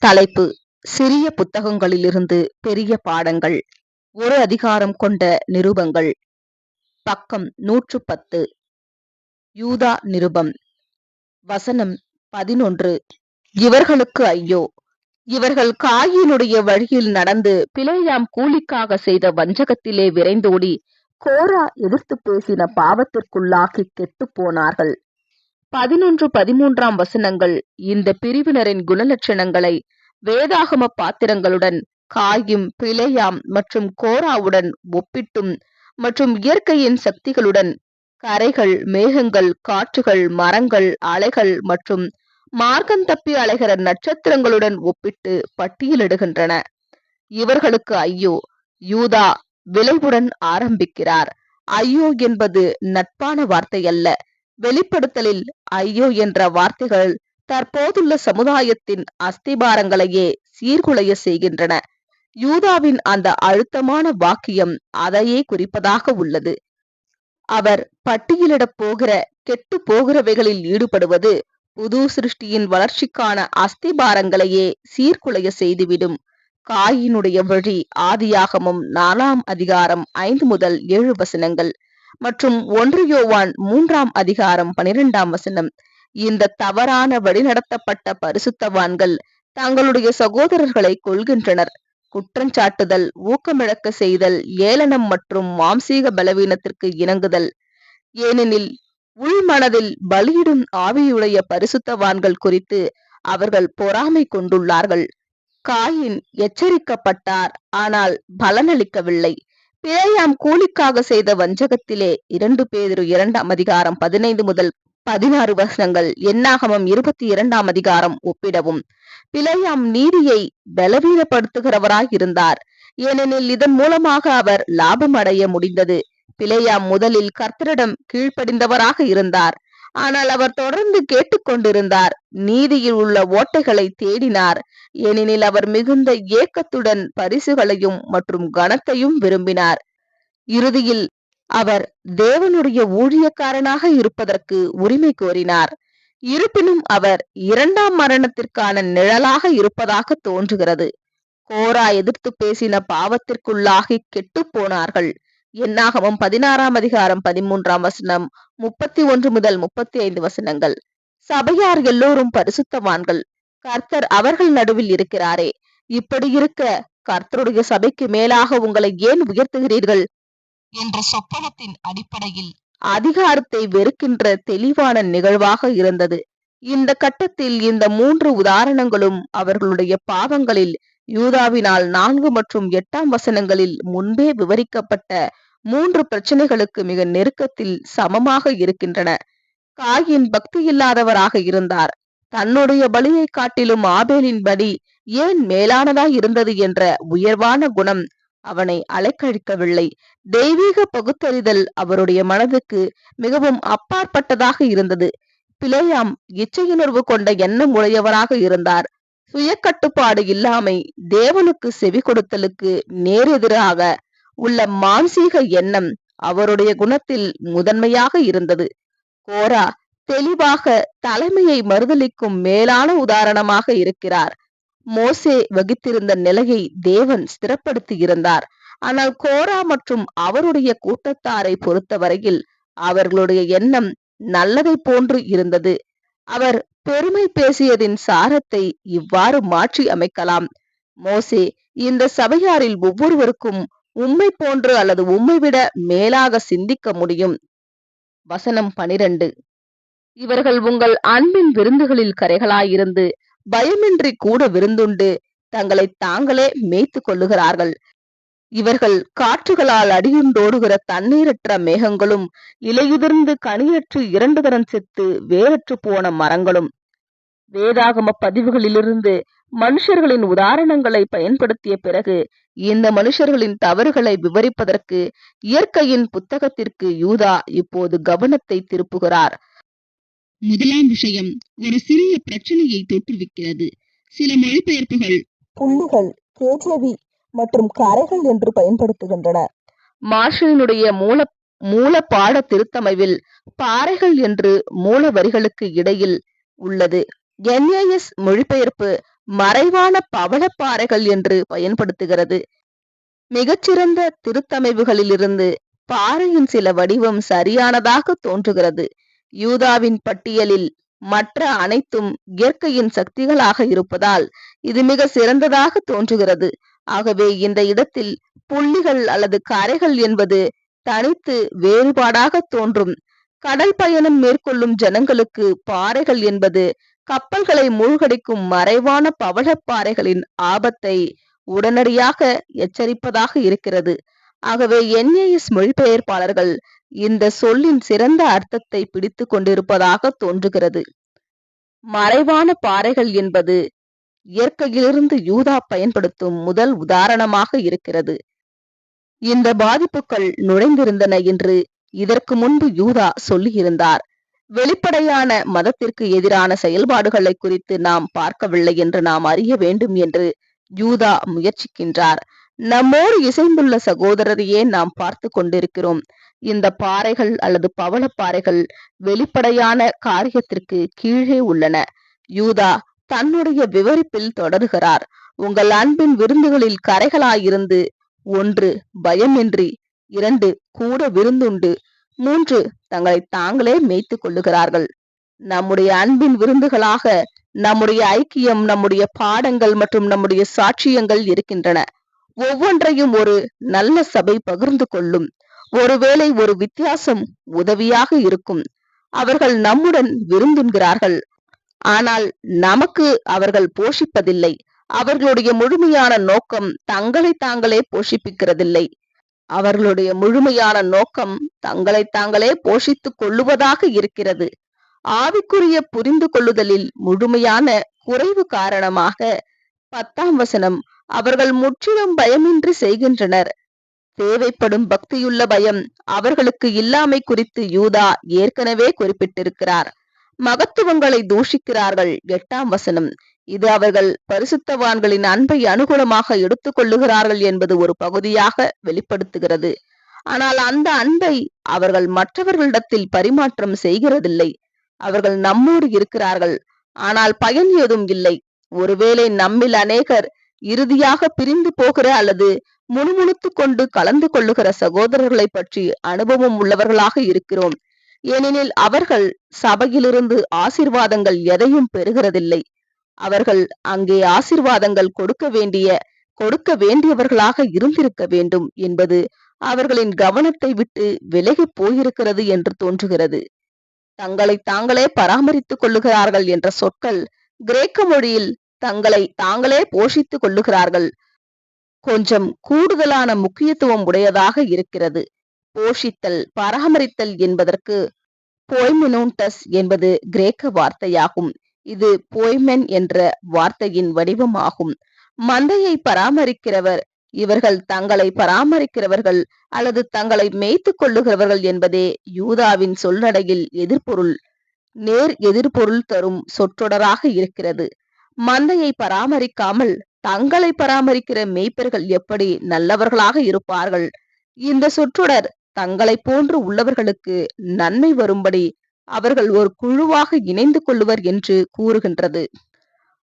தலைப்பு: சிறிய புத்தகங்களிலிருந்து பெரிய பாடங்கள். ஒரு அதிகாரம் கொண்ட நிருபங்கள். பக்கம் 110. யூதா நிருபம். வசனம் 11. இவர்களுக்கு ஐயோ! இவர்கள் காயினுடைய வழியில் நடந்து பிலேயாம் கூலிக்காக செய்த வஞ்சகத்திலே விரைந்தோடி கோரா எதிர்த்து பேசின பாவத்திற்குள்ளாகி கெட்டுப் போனார்கள். 11, 13 வசனங்கள் இந்த பிரிவினரின் குணலட்சணங்களை வேதாகம பாத்திரங்களுடன் காயும், பிலேயாம் மற்றும் கோராவுடன் ஒப்பிட்டும் மற்றும் இயற்கையின் சக்திகளுடன் கரைகள், மேகங்கள், காற்றுகள், மரங்கள், அலைகள் மற்றும் மார்க்கந்தப்பி அலைகிற நட்சத்திரங்களுடன் ஒப்பிட்டு பட்டியலிடுகின்றன. இவர்களுக்கு ஐயோ! யூதா விளைவுடன் ஆரம்பிக்கிறார். ஐயோ என்பது நட்பான வார்த்தை அல்ல. வெளிப்படுத்தலில் ஐயோ என்ற வார்த்தைகள் தற்போதுள்ள சமுதாயத்தின் அஸ்திபாரங்களையே சீர்குலைய செய்கின்றன. யூதாவின் அந்த அழுத்தமான வாக்கியம் அதையே குறிப்பதாக உள்ளது. அவர் பட்டியலிடப் போகிற கெட்டு போகிறவைகளில் ஈடுபடுவது புது சிருஷ்டியின் வளர்ச்சிக்கான அஸ்திபாரங்களையே சீர்குலைய செய்துவிடும். காயினுடைய வழி ஆதியாகமம் 4 அதிகாரம் 5 முதல் 7 வசனங்கள் மற்றும் 1 யோவான் 3 அதிகாரம் 12 வசனம். இந்த தவறான வழிநடத்தப்பட்ட பரிசுத்தவான்கள் தங்களுடைய சகோதரர்களை கொல்கின்றனர். குற்றஞ்சாட்டுதல், ஊக்கமிழக்க செய்தல், ஏளனம் மற்றும் மாம்சீக பலவீனத்திற்கு இணங்குதல். ஏனெனில் உள்மனதில் பலியிடும் ஆவியுடைய பரிசுத்தவான்கள் குறித்து அவர்கள் பொறாமை கொண்டுள்ளார்கள். காயின் எச்சரிக்கப்பட்டார், ஆனால் பலனளிக்கவில்லை. பிலேயாம் கூலிக்காக செய்த வஞ்சகத்திலே 2 பேதுரு 2 அதிகாரம் 15 முதல் 16 வசனங்கள், என்னாகமம் 22 அதிகாரம் ஒப்பிடவும். பிலேயாம் நீதியை பலவீனப்படுத்துகிறவராய் இருந்தார், ஏனெனில் இதன் மூலமாக அவர் லாபம் அடைய முடிந்தது. பிலேயாம் முதலில் கர்த்தரிடம் கீழ்ப்படிந்தவராக இருந்தார், ஆனால் அவர் தொடர்ந்து கேட்டுக்கொண்டிருந்தார். நீதியில் உள்ள ஓட்டைகளை தேடினார், ஏனெனில் அவர் மிகுந்த ஏக்கத்துடன் பரிசுகளையும் மற்றும் கனத்தையும் விரும்பினார். இறுதியில் அவர் தேவனுடைய ஊழியக்காரனாக இருப்பதற்கு உரிமை கோரினார். இருப்பினும் அவர் 2ஆம் மரணத்திற்கான நிழலாக இருப்பதாக தோன்றுகிறது. கோரா எதிர்த்து பேசின பாவத்திற்குள்ளாகி கெட்டுப் போனார்கள். என்னாகமம் 16 அதிகாரம் 13 வசனம், 31 முதல் 35 வசனங்கள். சபையார் எல்லோரும் பரிசுத்தவான்கள். கர்த்தர் அவர்கள் நடுவில் இருக்கிறாரே. இப்படி இருக்க கர்த்தருடைய சபைக்கு மேலாக உங்களை ஏன் உயர்த்துகிறீர்கள் என்ற சொப்பனத்தின் அடிப்படையில் அதிகாரத்தை வெறுக்கின்ற தெளிவான நிகழ்வாக இருந்தது. இந்த கட்டத்தில் இந்த 3 உதாரணங்களும் அவர்களுடைய பாவங்களில் யூதாவினால் 4 மற்றும் 8 வசனங்களில் முன்பே விவரிக்கப்பட்ட 3 பிரச்சனைகளுக்கு மிக நெருக்கத்தில் சமமாக இருக்கின்றன. காயின் பக்தி இல்லாதவராக இருந்தார். தன்னுடைய பலியை காட்டிலும் ஆபேலின் பலி ஏன் மேலானதாய் இருந்தது என்ற உயர்வான குணம் அவனை அலைக்கழிக்கவில்லை. தெய்வீக பகுத்தறிதல் அவருடைய மனதுக்கு மிகவும் அப்பாற்பட்டதாக இருந்தது. பிலேயாம் இச்சையுணர்வு கொண்ட எண்ணம் உடையவராக இருந்தார். சுய கட்டுப்பாடு இல்லாமை தேவனுக்கு செவி கொடுத்தலுக்கு நேரெதிராக உள்ள மாம்சீக எண்ணம் அவருடைய குணத்தில் முதன்மையாக இருந்தது. கோரா தெளிவாக தலைமையை மறுதலிக்கும் மேலான உதாரணமாக இருக்கிறார். மோசே வகித்திருந்த நிலையை தேவன் ஸ்திரப்படுத்தி இருந்தார். ஆனால் கோரா மற்றும் அவருடைய கூட்டத்தாரை பொறுத்தவரையில் அவர்களுடைய எண்ணம் நல்லதை போன்று இருந்தது. அவர் பெருமை பேசியதின் சாரத்தை இவ்வாறு மாற்றி அமைக்கலாம். மோசே இந்த சபையாரில் ஒவ்வொருவருக்கும் உம்மை போன்று அல்லது உம்மை விட மேலாக சிந்திக்க முடியும். வசனம் 12. இவர்கள் உங்கள் அன்பின் விருந்துகளில் கரைகளாயிருந்து பயமின்றி கூட விருந்துண்டு தங்களை தாங்களே மேய்த்து கொள்ளுகிறார்கள். இவர்கள் காற்றுகளால் அடியுண்டோடுகிற தண்ணீரற்ற மேகங்களும் இலையுதிர்ந்து கனியற்று 2 தரம் செத்து வேரற்று போன மரங்களும். வேதாகம பதிவுகளிலிருந்து மனுஷர்களின் உதாரணங்களை பயன்படுத்திய பிறகு இந்த மனுஷர்களின் தவறுகளை விவரிப்பதற்கு இயற்கையின் புத்தகத்திற்கு யூதா இப்போது கவனத்தை திருப்புகிறார். முதலாம் விஷயம் ஒரு சிறிய பிரச்சனையை தோற்றுவிக்கிறது. சில மொழிபெயர்ப்புகள் புள்ளிகள், கேஜவி மற்றும் கரைகள் என்று பயன்படுத்துகின்றன. மார்ஷலினுடைய மூல பாட திருத்தமைவில் பாறைகள் என்று மூல வரிகளுக்கு இடையில் உள்ளது. NAS மொழிபெயர்ப்பு மறைவான பவளப்பாறைகள் என்று பயன்படுத்துகிறது. மிகச்சிறந்த திருத்தமைவுகளிலிருந்து பாறையின் சில வடிவம் சரியானதாக தோன்றுகிறது. யூதாவின் பட்டியலில் மற்ற அனைத்தும் இயற்கையின் சக்திகளாக இருப்பதால் இது மிக சிறந்ததாக தோன்றுகிறது. ஆகவே இந்த இடத்தில் புள்ளிகள் அல்லது கரைகள் என்பது தனித்து வேறுபாடாக தோன்றும். கடல் பயணம் மேற்கொள்ளும் ஜனங்களுக்கு பாறைகள் என்பது கப்பல்களை மூழ்கடிக்கும் மறைவான பவளப்பாறைகளின் ஆபத்தை உடனடியாக எச்சரிப்பதாக இருக்கிறது. ஆகவே NAS மொழிபெயர்ப்பாளர்கள் இந்த சொல்லின் சிறந்த அர்த்தத்தை பிடித்து கொண்டிருப்பதாக தோன்றுகிறது. மறைவான பாறைகள் என்பது இயற்கையிலிருந்து யூதா பயன்படுத்தும் முதல் உதாரணமாக இருக்கிறது. இந்த பாதிப்புகள் நுழைந்திருந்தன என்று இதற்கு முன்பு யூதா சொல்லியிருந்தார். வெளிப்படையான மதத்திற்கு எதிரான செயல்பாடுகளை குறித்து நாம் பார்க்கவில்லை என்று நாம் அறிய வேண்டும் என்று யூதா முயற்சிக்கின்றார். நம்மோடு இசைந்துள்ள சகோதரரையே நாம் பார்த்து கொண்டிருக்கிறோம். இந்த பாறைகள் அல்லது பவளப்பாறைகள் வெளிப்படையான காரியத்திற்கு கீழே உள்ளன. யூதா தன்னுடைய விவரிப்பில் தொடர்கிறார். உங்கள் அன்பின் விருந்துகளில் கரைகளாயிருந்து 1 பயமின்றி, 2 கூட விருந்துண்டு, 3 தங்களை தாங்களே மேய்த்துக் கொள்ளுகிறார்கள். நம்முடைய அன்பின் விருந்துகளாக நம்முடைய ஐக்கியம், நம்முடைய பாடங்கள் மற்றும் நம்முடைய சாட்சியங்கள் இருக்கின்றன. ஒவ்வொன்றையும் ஒரு நல்ல சபை பகிர்ந்து கொள்ளும். ஒருவேளை ஒரு வித்தியாசம் உதவியாக இருக்கும். அவர்கள் நம்முடன் விருந்துண்கிறார்கள், ஆனால் நமக்கு அவர்கள் போஷிப்பதில்லை. அவர்களுடைய முழுமையான நோக்கம் தங்களை தாங்களே போஷிப்பிக்கிறதில்லை. அவர்களுடைய முழுமையான நோக்கம் தங்களை தாங்களே போஷித்துக் கொள்ளுவதாக இருக்கிறது. ஆவிக்குரிய புரிந்து கொள்ளுதலில் முழுமையான குறைவு காரணமாக 10ஆம் வசனம், அவர்கள் முற்றிலும் பயமின்றி செய்கின்றனர். தேவைப்படும் பக்தியுள்ள பயம் அவர்களுக்கு இல்லாமை குறித்து யூதா ஏற்கனவே குறிப்பிட்டிருக்கிறார். மகத்துவங்களை தூஷிக்கிறார்கள். 8ஆம் வசனம், இது அவர்கள் பரிசுத்தவான்களின் அன்பை அனுகூலமாக எடுத்துக் கொள்ளுகிறார்கள் என்பது ஒரு பகுதியாக வெளிப்படுத்துகிறது. ஆனால் அந்த அன்பை அவர்கள் மற்றவர்களிடத்தில் பரிமாற்றம் செய்கிறதில்லை. அவர்கள் நம்மோடு இருக்கிறார்கள், ஆனால் பயன் ஏதும் இல்லை. ஒருவேளை நம்மில் அநேகர் இறுதியாக பிரிந்து போகிற அல்லது முணுமுணுத்துக் கொண்டு கலந்து கொள்ளுகிற சகோதரர்களை பற்றி அனுபவம் உள்ளவர்களாக இருக்கிறோம். ஏனெனில் அவர்கள் சபையிலிருந்து ஆசீர்வாதங்கள் எதையும் பெறுகிறதில்லை. அவர்கள் அங்கே ஆசீர்வாதங்கள் கொடுக்க வேண்டியவர்களாக இருந்திருக்க வேண்டும் என்பது அவர்களின் கவனத்தை விட்டு விலகி போயிருக்கிறது என்று தோன்றுகிறது. தங்களை தாங்களே பராமரித்துக் கொள்ளுகிறார்கள் என்ற சொற்கள் கிரேக்க மொழியில் தங்களை தாங்களே போஷித்துக் கொள்ளுகிறார்கள் கொஞ்சம் கூடுதலான முக்கியத்துவம் உடையதாக இருக்கிறது. போஷித்தல், பராமரித்தல் என்பதற்கு போய்மெனோன்டஸ் என்பது கிரேக்க வார்த்தையாகும். இது போய்மென் என்ற வார்த்தையின் வடிவமாகும். மந்தையை பராமரிக்கிறவர், இவர்கள் தங்களை பராமரிக்கிறவர்கள் அல்லது தங்களை மேய்த்துக் கொள்ளுகிறவர்கள் என்பதே யூதாவின் சொல்நடையில் நேர் எதிர்பொருள் தரும் சொற்றொடராக இருக்கிறது. மந்தையை பராமரிக்காமல் தங்களை பராமரிக்கிற மேய்ப்பர்கள் எப்படி நல்லவர்களாக இருப்பார்கள்? இந்த சொற்றொடர் தங்களை போன்று உள்ளவர்களுக்கு நன்மை வரும்படி அவர்கள் ஒரு குழுவாக இணைந்து கொள்ளுவர் என்று கூறுகின்றது.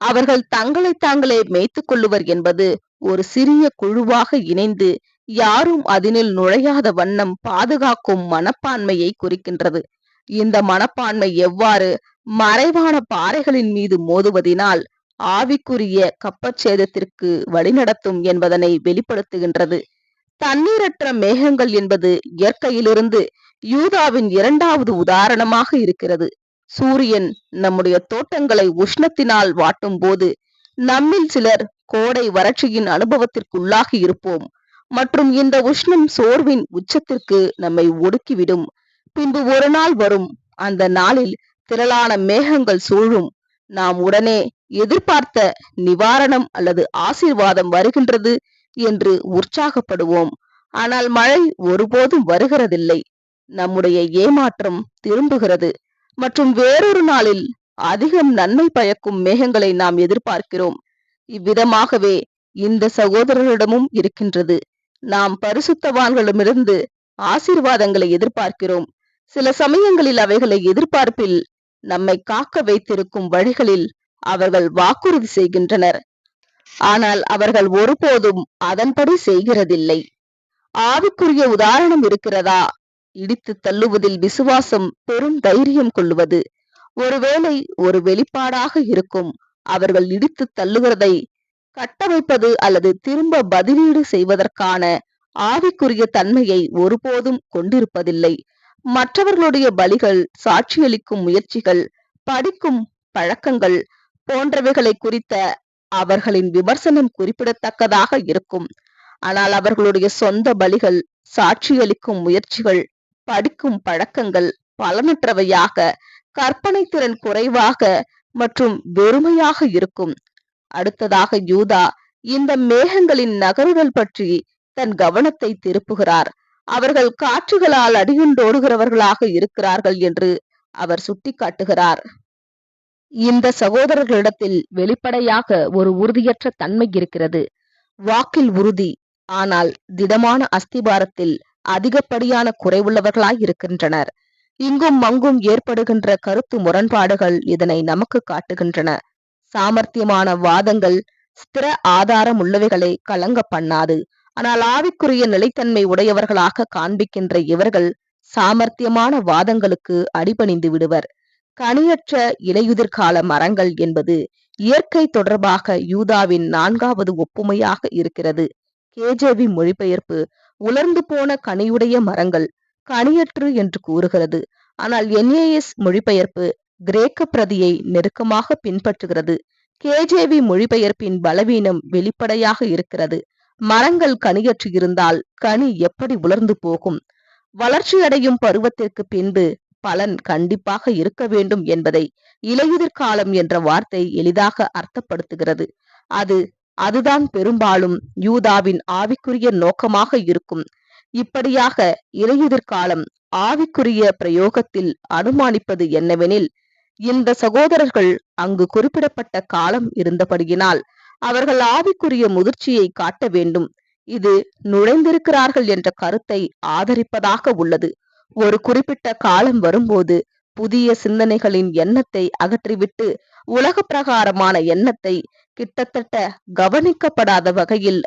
அவர்கள் தங்களை தாங்களே மேய்த்துக் கொள்ளுவர் என்பது ஒரு சிறிய குழுவாக இணைந்து யாரும் அதனில் நுழையாத வண்ணம் பாதுகாக்கும் மனப்பான்மையை குறிக்கின்றது. இந்த மனப்பான்மை எவ்வாறு மறைவான பாறைகளின் மீது மோதுவதினால் ஆவிக்குரிய கப்பற்சேதத்திற்கு வழிநடத்தும் என்பதனை வெளிப்படுத்துகின்றது. தண்ணீரற்ற மேகங்கள் என்பது இயற்கையிலிருந்து யூதாவின் 2வது உதாரணமாக இருக்கிறது. சூரியன் நம்முடைய தோட்டங்களை உஷ்ணத்தினால் வாட்டும் போது நம்மில் சிலர் கோடை வறட்சியின் அனுபவத்திற்குள்ளாகி இருப்போம் மற்றும் இந்த உஷ்ணம் சோர்வின் உச்சத்திற்கு நம்மை ஒடுக்கிவிடும். பின்பு ஒரு நாள் வரும், அந்த நாளில் திரளான மேகங்கள் சூழும். நாம் உடனே எதிர்பார்த்த நிவாரணம் அல்லது ஆசீர்வாதம் வருகின்றது என்று உற்சாகப்படுவோம். ஆனால் மழை ஒருபோதும் வருகிறதில்லை. நம்முடைய ஏமாற்றம் திரும்புகிறது மற்றும் வேறொரு நாளில் அதிகம் நன்மை பயக்கும் மேகங்களை நாம் எதிர்பார்க்கிறோம். இவ்விதமாகவே இந்த சகோதரர்களிடமும் இருக்கின்றது. நாம் பரிசுத்தவான்களிடமிருந்து ஆசீர்வாதங்களை எதிர்பார்க்கிறோம். சில சமயங்களில் அவைகளை எதிர்பார்ப்பில் நம்மை காக்க வைத்திருக்கும் வழிகளில் அவர்கள் வாக்குறுதி செய்கின்றனர். ஆனால் அவர்கள் ஒருபோதும் அதன்படி செய்கிறதில்லை. ஆவிக்குரிய உதாரணம் இருக்கிறதா? இடித்து தள்ளுவதில் விசுவாசம் பெரும் தைரியம் கொள்ளுவது ஒருவேளை ஒரு வெளிப்பாடாக இருக்கும். அவர்கள் இடித்து தள்ளுகிறதை கட்டமைப்பது அல்லது திரும்ப பதிலீடு செய்வதற்கான ஆவிக்குரிய தன்மையை ஒருபோதும் கொண்டிருப்பதில்லை. மற்றவர்களுடைய பலிகள், சாட்சியளிக்கும் முயற்சிகள், படிக்கும் பழக்கங்கள் போன்றவைகளை குறித்த அவர்களின் விமர்சனம் குறிப்பிடத்தக்கதாக இருக்கும். ஆனால் அவர்களுடைய சொந்த பலிகள், சாட்சியளிக்கும் முயற்சிகள், படிக்கும் பழக்கங்கள் பலனற்றவையாக, கற்பனை திறன் குறைவாக மற்றும் வெறுமையாக இருக்கும். அடுத்ததாக யூதா இந்த மேகங்களின் நகருதல் பற்றி தன் கவனத்தை திருப்புகிறார். அவர்கள் காற்றுகளால் அடியுண்டோடுகிறவர்களாக இருக்கிறார்கள் என்று அவர் சுட்டிக்காட்டுகிறார். இந்த சகோதரர்களிடத்தில் வெளிப்படையாக ஒரு உறுதியற்ற தன்மை இருக்கிறது. வாக்கில் உறுதி, ஆனால் திடமான அஸ்திபாரத்தில் அதிகப்படியான குறைவுள்ளவர்களாய் இருக்கின்றனர். இங்கும் அங்கும் ஏற்படுகின்ற கருத்து முரண்பாடுகள் இதனை நமக்கு காட்டுகின்றன. சாமர்த்தியமான வாதங்கள் ஸ்திர ஆதாரம் உள்ளவைகளை கலங்க பண்ணாது. ஆனால் ஆவிக்குரிய நிலைத்தன்மை உடையவர்களாக காண்பிக்கின்ற இவர்கள் சாமர்த்தியமான வாதங்களுக்கு அடிபணிந்து விடுவர். கனியற்ற இலையுதிர்கால மரங்கள் என்பது இயற்கை தொடர்பாக யூதாவின் 4வது ஒப்புமையாக இருக்கிறது. கேஜேவி மொழிபெயர்ப்பு உலர்ந்து போன கனியுடைய மரங்கள் கனியற்று என்று கூறுகிறது. ஆனால் என்ஏஎஸ் மொழிபெயர்ப்பு கிரேக்க பிரதியை நெருக்கமாக பின்பற்றுகிறது. கேஜேவி மொழிபெயர்ப்பின் பலவீனம் வெளிப்படையாக இருக்கிறது. மரங்கள் கனியற்று இருந்தால் கனி எப்படி உலர்ந்து போகும்? வளர்ச்சியடையும் பருவத்திற்கு பின்பு பலன் கண்டிப்பாக இருக்க வேண்டும் என்பதை இலையுதிர் காலம் என்ற வார்த்தை எளிதாக அர்த்தப்படுத்துகிறது. அதுதான் பெரும்பாலும் யூதாவின் ஆவிக்குரிய நோக்கமாக இருக்கும். இப்படியாக இலையுதிர் காலம் ஆவிக்குரிய பிரயோகத்தில் அனுமானிப்பது என்னவெனில், இந்த சகோதரர்கள் அங்கு குறிப்பிடப்பட்ட காலம் இருந்தபடியினால் அவர்கள் ஆவிக்குரிய முதிர்ச்சியை காட்ட வேண்டும். இது நுழைந்திருக்கிறார்கள் என்ற கருத்தை ஆதரிப்பதாக உள்ளது. ஒரு குறிப்பிட்ட காலம் வரும்போது புதிய சிந்தனைகளின் எண்ணத்தை அகற்றிவிட்டு உலக பிரகாரமான எண்ணத்தை கிட்டத்தட்ட கவனிக்கப்படாத வகையில்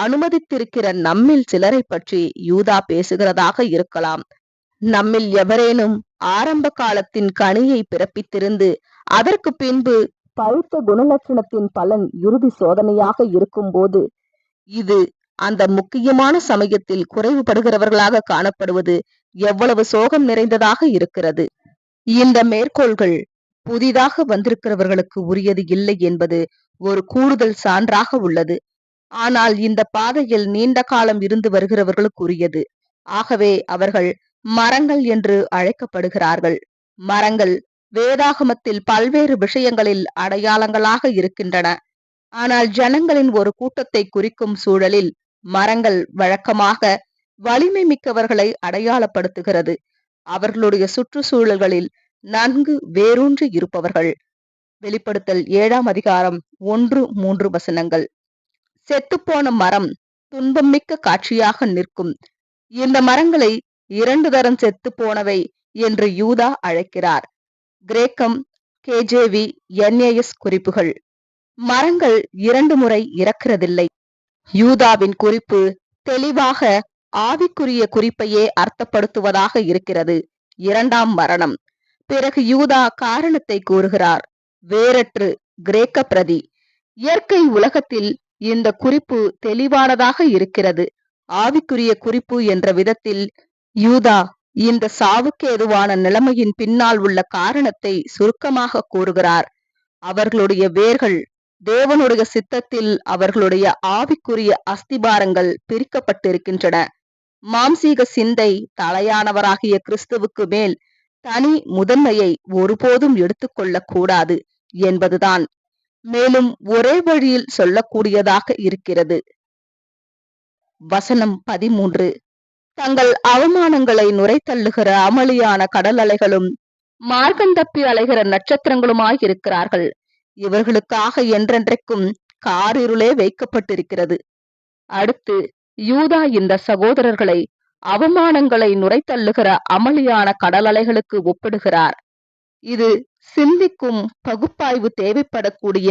அனுமதித்திருக்கிற நம்மில் சிலரை பற்றி யூதா பேசுகிறதாக இருக்கலாம். நம்மில் எவரேனும் ஆரம்ப காலத்தின் கனியை பிறப்பித்திருந்து அதற்கு பின்பு பழுத்த குணலட்சணத்தின் பலன் இறுதி சோதனையாக இருக்கும் போது இது அந்த முக்கியமான சமயத்தில் குறைவுபடுகிறவர்களாக காணப்படுவது எவ்வளவு சோகம் நிறைந்ததாக இருக்கிறது. இந்த மேற்கோள்கள் புதிதாக வந்திருக்கிறவர்களுக்கு உரியது இல்லை என்பது ஒரு கூடுதல் சான்றாக உள்ளது. ஆனால் இந்த பாதையில் நீண்ட காலம் இருந்து வருகிறவர்களுக்கு உரியது. ஆகவே அவர்கள் மரங்கள் என்று அழைக்கப்படுகிறார்கள். மரங்கள் வேதாகமத்தில் பல்வேறு விஷயங்களில் அடையாளங்களாக இருக்கின்றன. ஆனால் ஜனங்களின் ஒரு கூட்டத்தை குறிக்கும் சூழலில் மரங்கள் வழக்கமாக வலிமை மிக்கவர்களை அடையாளப்படுத்துகிறது. அவர்களுடைய சுற்றுச்சூழல்களில் நன்கு வேரூன்றி இருப்பவர்கள். வெளிப்படுத்தல் 7ஆம் அதிகாரம் 1-3 வசனங்கள். செத்துப்போன மரம் துன்பம் மிக்க காட்சியாக நிற்கும். இந்த மரங்களை 2 தரம் செத்து போனவை என்று யூதா அழைக்கிறார். கிரேக்கம், கேஜேவி, என்ஏஎஸ் குறிப்புகள். மரங்கள் 2 முறை இறக்கிறதில்லை. யூதாவின் குறிப்பு தெளிவாக ஆவிக்குரிய குறிப்பையே அர்த்தப்படுத்துவதாக இருக்கிறது. 2ஆம் மரணம். பிறகு யூதா காரணத்தை கூறுகிறார். வேறற்று கிரேக்க பிரதி. இயற்கை உலகத்தில் இந்த குறிப்பு தெளிவானதாக இருக்கிறது. ஆவிக்குரிய குறிப்பு என்ற விதத்தில் யூதா இந்த சாவுக்கு ஏதுவான நிலைமையின் பின்னால் உள்ள காரணத்தை சுருக்கமாக கூறுகிறார். அவர்களுடைய வேர்கள் தேவனுடைய சித்தத்தில் அவர்களுடைய ஆவிக்குரிய அஸ்திபாரங்கள் பிரிக்கப்பட்டிருக்கின்றன. மாம்சீக சிந்தை தலையானவராகிய கிறிஸ்துவுக்கு மேல் தனி முதன்மையை ஒருபோதும் எடுத்துக்கொள்ள கூடாது என்பதுதான் மேலும் ஒரே வழியில் சொல்லக்கூடியதாக இருக்கிறது. வசனம் 13. தங்கள் அவமானங்களை நுரைத்தள்ளுகிற அமளியான கடல் அலைகளும் மார்க்கந்தப்பி அலைகிற நட்சத்திரங்களுமாய் இருக்கிறார்கள். இவர்களுக்காக என்றென்றைக்கும் காரிருளே வைக்கப்பட்டிருக்கிறது. அடுத்து யூதா இந்த சகோதரர்களை அவமானங்களை நுரைத்தள்ளுகிற அமளியான கடல் அலைகளுக்கு ஒப்பிடுகிறார். இது சிந்திக்கும் பகுப்பாய்வு தேவைப்படக்கூடிய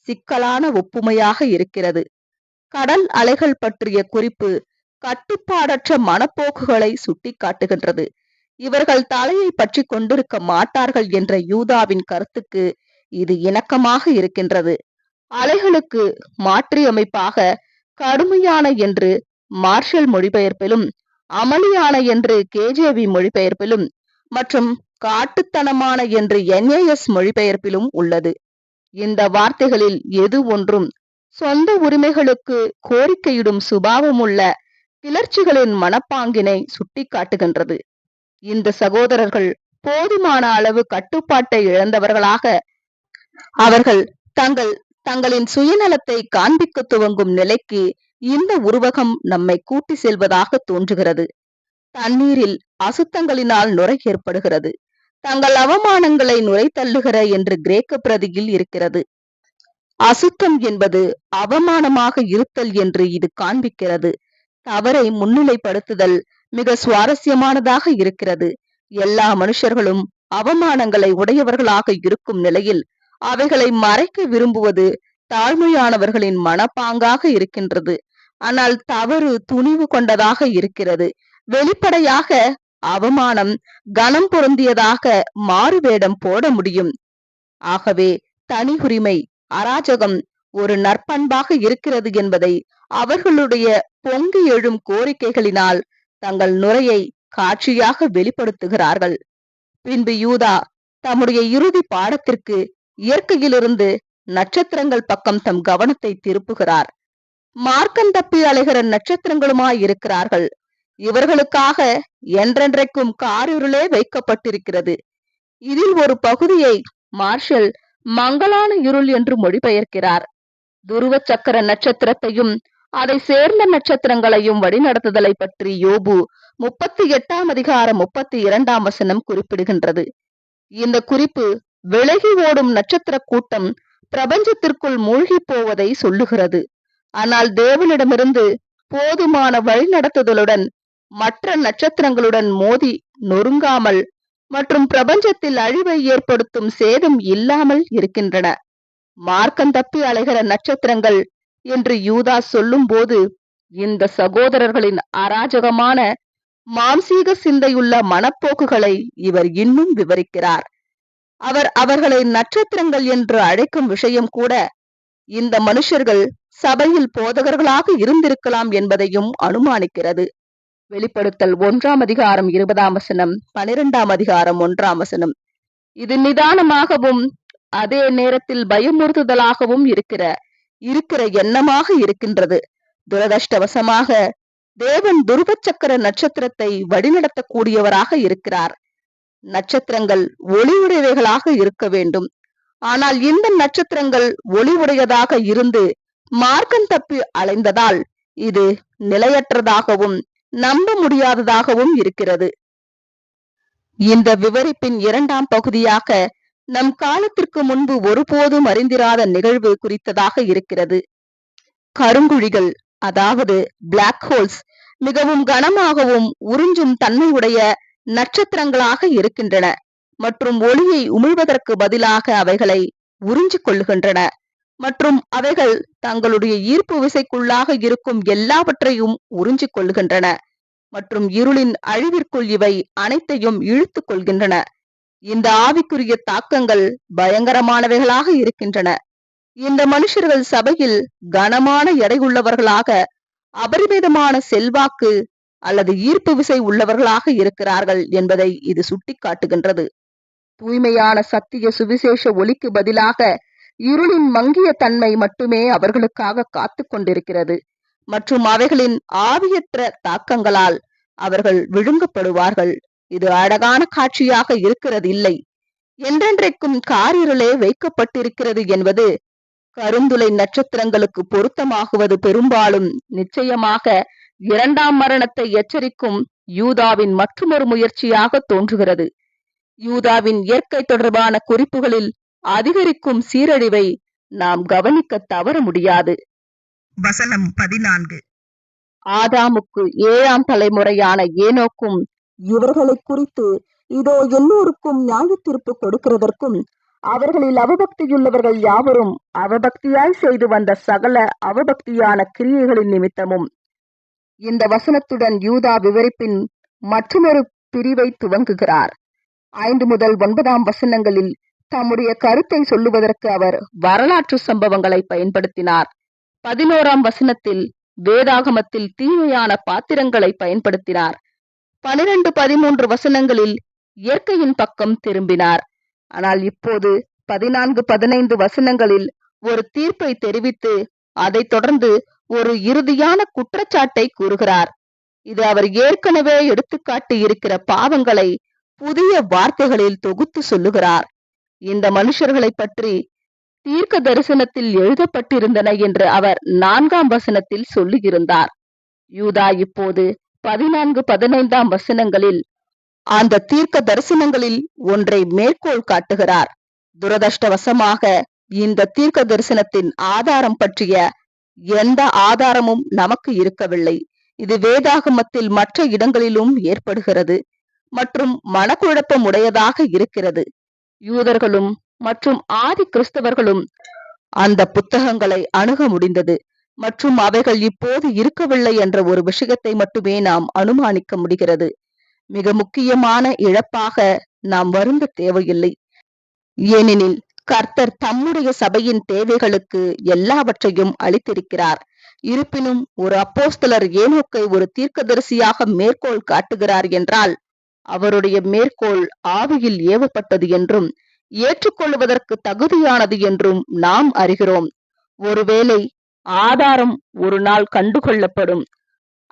சிக்கலான ஒப்புமையாக இருக்கிறது. கடல் அலைகள் பற்றிய குறிப்பு கட்டுப்பாடற்ற மனப்போக்குகளை சுட்டிக்காட்டுகின்றது. இவர்கள் தலையை பற்றி கொண்டிருக்க மாட்டார்கள் என்ற யூதாவின் கருத்துக்கு இது இணக்கமாக இருக்கின்றது. அலைகளுக்கு மாற்றியமைப்பாக கடுமையான என்று மார்ஷல் மொழிபெயர்ப்பிலும், அமளியான என்று கேஜேவி மொழிபெயர்ப்பிலும் மற்றும் காட்டுத்தனமான என்று NAS மொழிபெயர்ப்பிலும் உள்ளது. இந்த வார்த்தைகளில் எது ஒன்றும் சொந்த உரிமைகளுக்கு கோரிக்கையிடும் சுபாவமுள்ள கிளர்ச்சிகளின் மனப்பாங்கினை சுட்டிக்காட்டுகின்றது. இந்த சகோதரர்கள் போதுமான அளவு கட்டுப்பாட்டை இழந்தவர்களாக அவர்கள் தங்களின் சுயநலத்தை காண்பிக்க துவங்கும் நிலைக்கு இந்த உருவகம் நம்மை கூட்டி செல்வதாக தோன்றுகிறது. தண்ணீரில் அசுத்தங்களினால் நுரை ஏற்படுகிறது. தங்கள் அவமானங்களை நுரை தள்ளுகிற என்று கிரேக்க பிரதியில் இருக்கிறது. அசுத்தம் என்பது அவமானமாக இருத்தல் என்று இது காண்பிக்கிறது. தவறை முன்னிலைப்படுத்துதல் மிக சுவாரஸ்யமானதாக இருக்கிறது. எல்லா மனுஷர்களும் அவமானங்களை உடையவர்களாக இருக்கும் நிலையில் அவைகளை மறைக்க விரும்புவது தாழ்மையானவர்களின் மனப்பாங்காக இருக்கின்றது. ஆனால் தவறு துணிவு கொண்டதாக இருக்கிறது. வெளிப்படையாக அவமானம் கனம் பொருந்தியதாக மாறுவேடம் போட முடியும். ஆகவே தனி உரிமை அராஜகம் ஒரு நற்பண்பாக இருக்கிறது என்பதை அவர்களுடைய பொங்கி எழும் கோரிக்கைகளினால் தங்கள் நுரையை காட்சியாக வெளிப்படுத்துகிறார்கள். பின்பு யூதா தம்முடைய இறுதி பாடத்திற்கு இயற்கையிலிருந்து நட்சத்திரங்கள் பக்கம் தம் கவனத்தை திருப்புகிறார். மார்க்கம் தப்பி அலைகிற நட்சத்திரங்களுமாய் இருக்கிறார்கள். இவர்களுக்காக என்றென்றைக்கும் காரிருளே வைக்கப்பட்டிருக்கிறது. இதில் ஒரு பகுதியை மார்ஷல் மங்களான இருள் என்று மொழிபெயர்க்கிறார். துருவ சக்கர நட்சத்திரத்தையும் அதை சேர்ந்த நட்சத்திரங்களையும் வழிநடத்துதலை பற்றி யோபு 38 குறிப்பிடுகின்றது. இந்த குறிப்பு விலகி ஓடும் நட்சத்திர கூட்டம் பிரபஞ்சத்திற்குள் மூழ்கி போவதை சொல்லுகிறது. ஆனால் தேவனிடமிருந்து போதுமான வழிநடத்துதலுடன் மற்ற நட்சத்திரங்களுடன் மோதி நொறுங்காமல் மற்றும் பிரபஞ்சத்தில் அழிவை ஏற்படுத்தும் சேதம் இல்லாமல் இருக்கின்றன. மார்க்கம் தப்பி அலைகிற நட்சத்திரங்கள் என்று யூதா சொல்லும் போது இந்த சகோதரர்களின் அராஜகமான மாம்சீக சிந்தையுள்ள மனப்போக்குகளை இவர் இன்னும் விவரிக்கிறார். அவர்களை நட்சத்திரங்கள் என்று அழைக்கும் விஷயம் கூட இந்த மனுஷர்கள் சபையில் போதகர்களாக இருந்திருக்கலாம் என்பதையும் அனுமானிக்கிறது. வெளிப்படுத்தல் 1:20, 12:1. இது நிதானமாகவும் அதே நேரத்தில் பயமுறுத்துதலாகவும் இருக்கிற எண்ணமாக இருக்கின்றது. துரதிர்ஷ்டவசமாக தேவன் துருவ சக்கர நட்சத்திரத்தை வழிநடத்தக்கூடியவராக இருக்கிறார். நட்சத்திரங்கள் ஒளியுடையவைகளாக இருக்க வேண்டும். ஆனால் இந்த நட்சத்திரங்கள் ஒளிவுடையதாக இருந்து மார்க்கம் தப்பி அலைந்ததால் இது நிலையற்றதாகவும் நம்ப முடியாததாகவும் இருக்கிறது. இந்த விவரிப்பின் இரண்டாம் பகுதியாக நம் காலத்திற்கு முன்பு ஒருபோதும் அறிந்திராத நிகழ்வு குறித்ததாக இருக்கிறது. கருங்குழிகள், அதாவது பிளாக் ஹோல்ஸ், மிகவும் கனமாகவும் உறிஞ்சும் தன்மையுடைய நட்சத்திரங்களாக இருக்கின்றன மற்றும் ஒளியை உமிழ்வதற்கு பதிலாக அவைகளை உறிஞ்சிக் கொள்ளுகின்றன மற்றும் அவைகள் தங்களுடைய ஈர்ப்பு விசைக்குள்ளாக இருக்கும் எல்லாவற்றையும் உறிஞ்சிக் கொள்ளுகின்றன மற்றும் இருளின் அழிவிற்குள் இவை அனைத்தையும் இழுத்துக் கொள்கின்றன. இந்த ஆவிக்குரிய தாக்கங்கள் பயங்கரமானவைகளாக இருக்கின்றன. இந்த மனுஷர்கள் சபையில் கனமான எடையுள்ளவர்களாக, அபரிமிதமான செல்வாக்கு அல்லது ஈர்ப்பு விசை உள்ளவர்களாக இருக்கிறார்கள் என்பதை இது சுட்டிக்காட்டுகின்றது. தூய்மையான சத்திய சுவிசேஷ ஒளிக்கு பதிலாக இருளின் மங்கிய தன்மை மட்டுமே அவர்களுக்காக காத்து கொண்டிருக்கிறது மற்றும் அவைகளின் ஆவியற்ற தாக்கங்களால் அவர்கள் விழுங்கப்படுவார்கள். இது அழகான காட்சியாக இருக்கிறது இல்லை, என்றென்றைக்கும் காரிருளே வைக்கப்பட்டிருக்கிறது என்பது கருந்துளை நட்சத்திரங்களுக்கு பொருத்தமாகுவது பெரும்பாலும் நிச்சயமாக இரண்டாம் மரணத்தை எச்சரிக்கும் யூதாவின் மற்றொரு முயற்சியாக தோன்றுகிறது. யூதாவின் இயற்கை தொடர்பான குறிப்புகளில் அதிகரிக்கும் சீரழிவை நாம் கவனிக்க தவற முடியாது. வசனம் 14. ஆதாமுக்கு 7ஆம் தலைமுறையான ஏனோக்கும் இவர்களை குறித்து இதோ எல்லோருக்கும் நியாய தீர்ப்பு கொடுக்கிறதற்கும் அவர்களில் அவபக்தியுள்ளவர்கள் யாவரும் அவபக்தியாய் செய்து வந்த சகல அவபக்தியான கிரியைகளின் நிமித்தமும். இந்த வசனத்துடன் யூதா விவரிப்பின் மற்றொரு பிரிவை துவங்குகிறார். 5 முதல் 9 வசனங்களில் தம்முடைய கருத்தை சொல்லுவதற்கு அவர் வரலாற்று சம்பவங்களை பயன்படுத்தினார். 11 வசனத்தில் வேதாகமத்தில் தீமையான பாத்திரங்களை பயன்படுத்தினார். 12, 13 வசனங்களில் இயற்கையின் பக்கம் திரும்பினார். ஆனால் இப்போது 14, 15 வசனங்களில் ஒரு தீர்ப்பை தெரிவித்து அதைத் தொடர்ந்து ஒரு இறுதியான குற்றச்சாட்டை கூறுகிறார். இது அவர் ஏற்கனவே எடுத்துக்காட்டி இருக்கிற பாவங்களை புதிய வார்த்தைகளில் தொகுத்து சொல்லுகிறார். இந்த மனுஷர்களை பற்றி தீர்க்க தரிசனத்தில் எழுதப்பட்டிருந்தன என்று அவர் 4 வசனத்தில் சொல்லியிருந்தார். யூதா இப்போது 14, 15 வசனங்களில் அந்த தீர்க்க தரிசனங்களில் ஒன்றை மேற்கோள் காட்டுகிறார். துரதிர்ஷ்டவசமாக இந்த தீர்க்க தரிசனத்தின் ஆதாரம் பற்றிய எந்த ஆதாரமும் நமக்கு இருக்கவில்லை. இது வேதாகமத்தில் மற்ற இடங்களிலும் ஏற்படுகிறது மற்றும் மனக்குழப்பம் உடையதாக இருக்கிறது. யூதர்களும் மற்றும் ஆதி கிறிஸ்தவர்களும் அந்த புத்தகங்களை அணுக முடிந்தது மற்றும் அவைகள் இப்போது இருக்கவில்லை என்ற ஒரு விஷயத்தை மட்டுமே நாம் அனுமானிக்க முடிகிறது. மிக முக்கியமான இழப்பாக நாம் வருந்த தேவையில்லை. ஏனெனில் கர்த்தர் தம்முடைய சபையின் தேவைகளுக்கு எல்லாவற்றையும் அளித்திருக்கிறார். இருப்பினும் ஒரு அப்போஸ்தலர் ஏனோக்கை ஒரு தீர்க்கதரிசியாக மேற்கோள் காட்டுகிறார் என்றால் அவருடைய மேற்கோள் ஆவியில் ஏவப்பட்டது என்றும் ஏற்றுக்கொள்வதற்கு தகுதியானது என்றும் நாம் அறிகிறோம். ஒருவேளை ஆதாரம் ஒரு நாள் கண்டுகொள்ளப்படும்.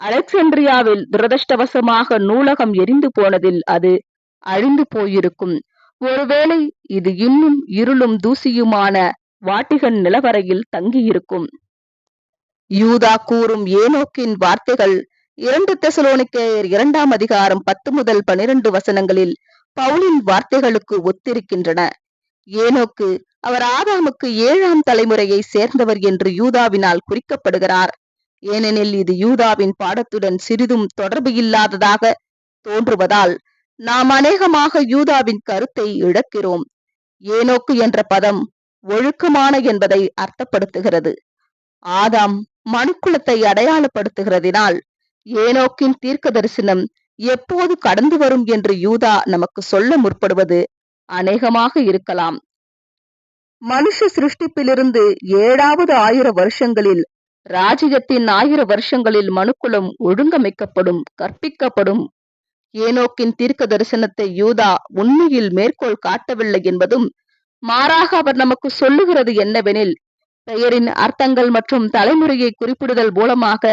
அலெக்சாண்ட்ரியாவில் துரதிர்ஷ்டவசமாக நூலகம் எரிந்து போனதில் அது அழிந்து போயிருக்கும். ஒருவேளை இது இன்னும் இருளும் தூசியுமான வாட்டிகன் நிலவரையில் தங்கியிருக்கும். யூதா கூறும் ஏனோக்கின் வார்த்தைகள் 2 தெசலோனிக்கேயர் 2 அதிகாரம் 10 முதல் 12 வசனங்களில் பவுலின் வார்த்தைகளுக்கு ஒத்திருக்கின்றன. ஏனோக்கு அவர் ஆதாமுக்கு 7ஆம் தலைமுறையை சேர்ந்தவர் என்று யூதாவினால் குறிக்கப்படுகிறார். ஏனெனில் இது யூதாவின் பாடத்துடன் சிறிதும் தொடர்பு இல்லாததாக தோன்றுவதால் நாம் அநேகமாக யூதாவின் கருத்தை இழக்கிறோம். ஏனோக்கு என்ற பதம் ஒழுக்கமான என்பதை அர்த்தப்படுத்துகிறது. ஆதாம் மனுக்குலத்தை அடையாளப்படுத்துகிறதினால் ஏனோக்கின் தீர்க்க தரிசனம் எப்போது கடந்து வரும் என்று யூதா நமக்கு சொல்ல முற்படுவது அநேகமாக இருக்கலாம். மனுஷ சிருஷ்டிப்பிலிருந்து 7வது 1000 வருஷங்களில் ராஜ்யத்தின் 1000 வருஷங்களில் மனுக்குலம் ஒழுங்கமைக்கப்படும், கற்பிக்கப்படும். ஏனோக்கின் தீர்க்க தரிசனத்தை யூதா உண்மையில் மேற்கோள் காட்டவில்லை என்பதும் மாறாக அவர் நமக்கு சொல்லுகிறது என்னவெனில் பெயரின் அர்த்தங்கள் மற்றும் தலைமுறையை குறிப்பிடுதல் மூலமாக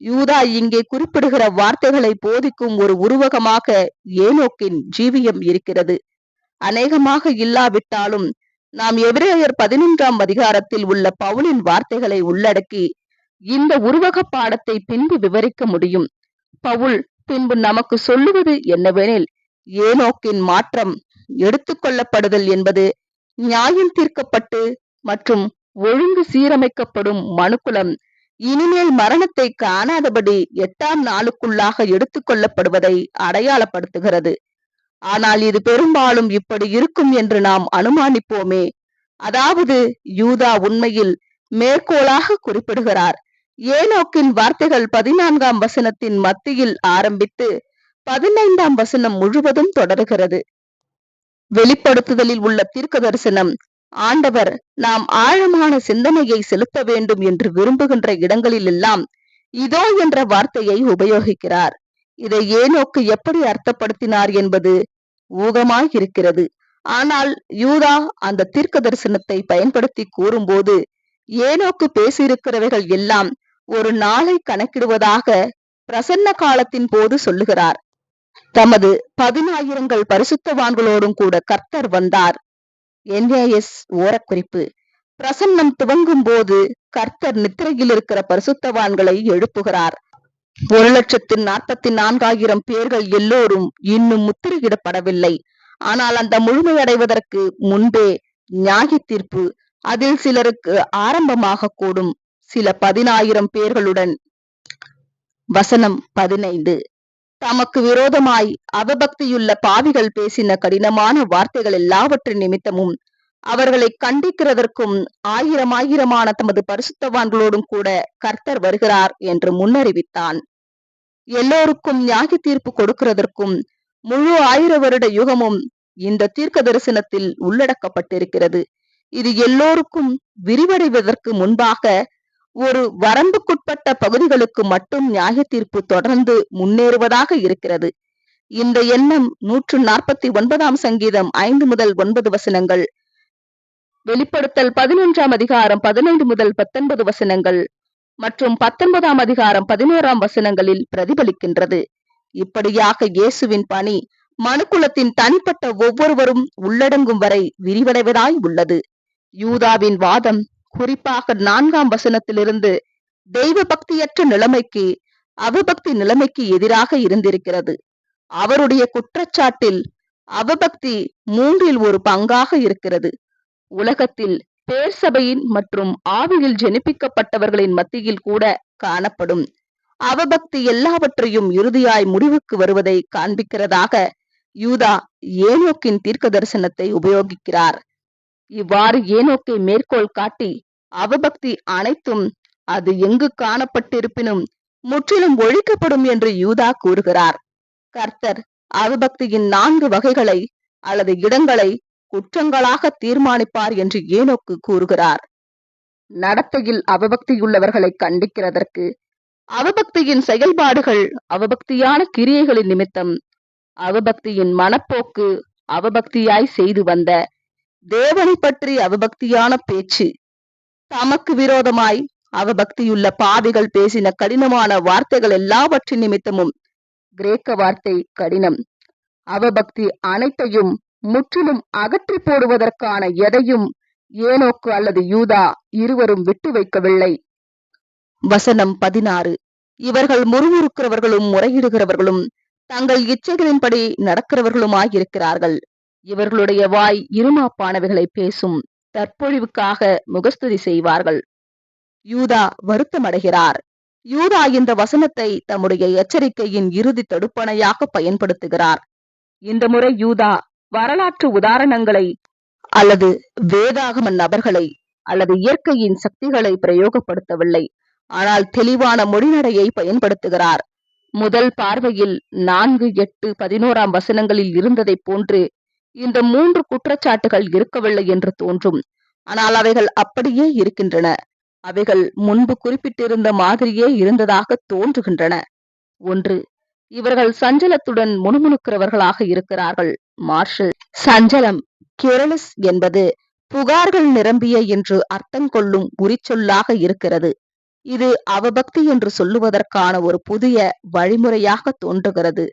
யூதா இங்கே குறிப்பிடுகிற வார்த்தைகளை போதிக்கும் ஒரு உருவகமாக ஏனோக்கின் ஜீவியம் இருக்கிறது. அநேகமாக இல்லாவிட்டாலும் நாம் எபிரேயர் 11ஆம் அதிகாரத்தில் உள்ள பவுலின் வார்த்தைகளை உள்ளடக்கி இந்த உருவக பாடத்தை பின்பு விவரிக்க முடியும். பவுல் பின்பு நமக்கு சொல்லுவது என்னவெனில் ஏனோக்கின் மாற்றம் எடுத்துக்கொள்ளப்படுதல் என்பது நியாயம் தீர்க்கப்பட்டு மற்றும் ஒழுங்கு சீரமைக்கப்படும் மனுக்குலம் இனிமேல் மரணத்தை காணாதபடி 8ஆம் நாளுக்குள்ளாக எடுத்துக்கொள்ளப்படுவதை அடையாளப்படுத்துகிறது. ஆனால் இது பெரும்பாலும் இப்படி இருக்கும் என்று நாம் அனுமானிப்போமே. அதாவது யூதா உண்மையில் மேற்கோளாக குறிப்பிடுகிறார். ஏனோக்கின் வார்த்தைகள் 14ஆம் வசனத்தின் மத்தியில் ஆரம்பித்து 15ஆம் வசனம் முழுவதும் தொடர்கிறது. வெளிப்படுத்துதலில் உள்ள தீர்க்க தரிசனம் ஆண்டவர் நாம் ஆழமான சிந்தனையை செலுத்த வேண்டும் என்று விரும்புகின்ற இடங்களில் எல்லாம் இதோ என்ற வார்த்தையை உபயோகிக்கிறார். இதை ஏனோக்கு எப்படி அர்த்தப்படுத்தினார் என்பது ஊகமாய் இருக்கிறது. ஆனால் யூதா அந்த தீர்க்க தரிசனத்தை பயன்படுத்தி கூறும்போது ஏனோக்கு பேசியிருக்கிறவைகள் எல்லாம் ஒரு நாளை கணக்கிடுவதாக பிரசன்ன காலத்தின் போது சொல்லுகிறார். தமது 10,000 பரிசுத்தவான்களோடும் கூட கர்த்தர் வந்தார். NAS ஓரக்குறிப்பு. பிரசன்னம் துவங்கும் போது கர்த்தர் நித்திரையில் இருக்கிற பரிசுத்தவான்களை எழுப்புகிறார். 1,44,000 பேர்கள் எல்லோரும் இன்னும் முத்திரையிடப்படவில்லை. ஆனால் அந்த முழுமையடைவதற்கு முன்பே நியாய தீர்ப்பு அதில் சிலருக்கு ஆரம்பமாக கூடும். சில 10,000 பேர்களுடன். வசனம் 15. தமக்கு விரோதமாய் அவபக்தியுள்ள பாவிகள் பேசின கடினமான வார்த்தைகள் எல்லாவற்றின் நிமித்தமும் அவர்களை கண்டிக்கிறதற்கும் ஆயிரமான தமது பரிசுத்தவான்களோடும் கூட கர்த்தர் வருகிறார் என்று முன்னறிவித்தான். எல்லோருக்கும் நியாய தீர்ப்பு கொடுக்கிறதற்கும் முழு 1000 வருட யுகமும் இந்த தீர்க்க தரிசனத்தில் உள்ளடக்கப்பட்டிருக்கிறது. இது எல்லோருக்கும் விரிவடைவதற்கு முன்பாக ஒரு வரம்புக்குட்பட்ட பகுதிகளுக்கு மட்டும் நியாய தீர்ப்பு தொடர்ந்து முன்னேறுவதாக இருக்கிறது. இந்த எண்ணம் 149ஆம் சங்கீதம் 5 முதல் 9 வசனங்கள், வெளிப்படுத்தல் 11ஆம் அதிகாரம் 15 முதல் 19 வசனங்கள் மற்றும் 19ஆம் அதிகாரம் 11ஆம் வசனங்களில் பிரதிபலிக்கின்றது. இப்படியாக இயேசுவின் பணி மனுக்குலத்தின் தனிப்பட்ட ஒவ்வொருவரும் உள்ளடங்கும் வரை விரிவடைவதாய் உள்ளது. யூதாவின் வாதம் குறிப்பாக 4ஆம் வசனத்திலிருந்து தெய்வ பக்தியற்ற நிலைமைக்கு, அவபக்தி நிலைமைக்கு எதிராக இருந்திருக்கிறது. அவருடைய குற்றச்சாட்டில் அவபக்தி 3இல் ஒரு பங்காக இருக்கிறது. உலகத்தில் பேர் சபையின் மற்றும் ஆவியில் ஜெனிப்பிக்கப்பட்டவர்களின் மத்தியில் கூட காணப்படும் அவபக்தி எல்லாவற்றையும் இறுதியாய் முடிவுக்கு வருவதை காண்பிக்கிறதாக யூதா ஏனோக்கின் தீர்க்க தரிசனத்தை உபயோகிக்கிறார். இவ்வாறு ஏனோக்கை மேற்கோள் காட்டி அவபக்தி அனைத்தும் அது எங்கு காணப்பட்டிருப்பினும் முற்றிலும் ஒழிக்கப்படும் என்று யூதா கூறுகிறார். கர்த்தர் அவபக்தியின் 4 வகைகளை அல்லது இடங்களை குற்றங்களாக தீர்மானிப்பார் என்று ஏனோக்கு கூறுகிறார். நடத்தையில் அவபக்தியுள்ளவர்களை கண்டிக்கிறதற்கு, அவபக்தியின் செயல்பாடுகள், அவபக்தியான கிரியைகளின் நிமித்தம், அவபக்தியின் மனப்போக்கு, அவபக்தியாய் செய்து வந்த தேவனை பற்றி அவபக்தியான பேச்சு, தமக்கு விரோதமாய் அவபக்தியுள்ள பாவிகள் பேசின கடினமான வார்த்தைகள் எல்லாவற்றின் நிமித்தமும், கிரேக்க வார்த்தை கடினம், அவபக்தி அனைத்தையும் முற்றிலும் அகற்றி போடுவதற்கான எதையும் ஏனோக்கு அல்லது யூதா இருவரும் விட்டு வைக்கவில்லை. வசனம் 16, இவர்கள் முறுமுறுக்கிறவர்களும் முறையிடுகிறவர்களும் தங்கள் இச்சைகளின்படி நடக்கிறவர்களுமாயிருக்கிறார்கள். இவர்களுடைய வாய் இருமாப்பானவைகளை பேசும், தற்பொழிவுக்காக முகஸ்துதி செய்வார்கள். யூதா வருத்தமடைகிறார். யூதா இந்த வசனத்தை தம்முடைய எச்சரிக்கையின் இறுதி தடுப்பணையாக பயன்படுத்துகிறார். இந்த முறை யூதா வரலாற்று உதாரணங்களை அல்லது வேதாகம நபர்களை அல்லது இயற்கையின் சக்திகளை பிரயோகப்படுத்தவில்லை, ஆனால் தெளிவான மொழிநடையை பயன்படுத்துகிறார். முதல் பார்வையில் 4, 8, 11ஆம் வசனங்களில் இருந்ததை போன்று இந்த 3 குற்றச்சாட்டுகள் இருக்கவில்லை என்று தோன்றும். ஆனால் அவைகள் அப்படியே இருக்கின்றன. அவைகள் முன்பு குறிப்பிட்டிருந்த மாதிரியே இருந்ததாக தோன்றுகின்றன. 1, இவர்கள் சஞ்சலத்துடன் முணுமுணுக்கிறவர்களாக இருக்கிறார்கள். மார்ஷல், சஞ்சலம், கிரலிஸ் என்பது புகார்கள் நிரம்பிய என்று அர்த்தம் கொள்ளும் உரிச்சொல்லாக இருக்கிறது. இது அவபக்தி என்று சொல்லுவதற்கான ஒரு புதிய வழிமுறையாக தோன்றுகிறது.